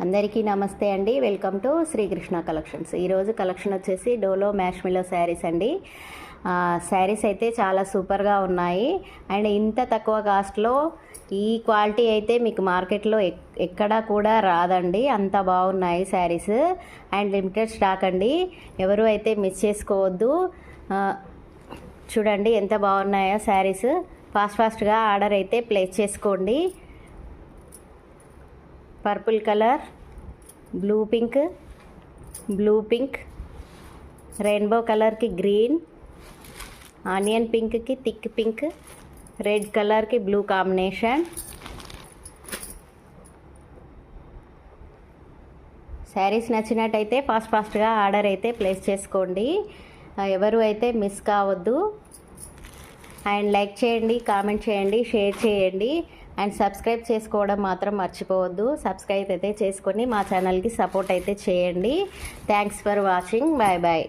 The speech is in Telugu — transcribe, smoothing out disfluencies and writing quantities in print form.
అందరికీ నమస్తే అండి. Welcome to Srikrishna collections. ఈరోజు కలెక్షన్ వచ్చేసి డోలో మ్యాష్మిలో శారీస్ అండి. శారీస్ అయితే చాలా సూపర్గా ఉన్నాయి. అండ్ ఇంత తక్కువ కాస్ట్లో ఈ క్వాలిటీ అయితే మీకు మార్కెట్లో ఎక్కడా కూడా రాదండి. అంత బాగున్నాయి శారీస్. అండ్ లిమిటెడ్ స్టాక్ అండి, ఎవరు అయితే మిస్ చేసుకోవద్దు. చూడండి ఎంత బాగున్నాయో శారీస్. ఫాస్ట్గా ఆర్డర్ అయితే ప్లేస్ చేసుకోండి. Purple colour, blue pink, rainbow కలర్కి గ్రీన్, ఆనియన్ పింక్కి థిక్ పింక్, రెడ్ కలర్కి బ్లూ కాంబినేషన్. శారీస్ నచ్చినట్టయితే ఫాస్ట్గా ఆర్డర్ అయితే ప్లేస్ చేసుకోండి. ఎవరు అయితే మిస్ కావద్దు. అండ్ లైక్ చేయండి, కామెంట్ చేయండి, షేర్ చేయండి. అండ్ సబ్స్క్రైబ్ చేసుకోవడం మాత్రం మర్చిపోవద్దు. సబ్స్క్రైబ్ అయితే చేసుకొని మా ఛానల్కి సపోర్ట్ అయితే చేయండి. Thanks for watching. Bye bye.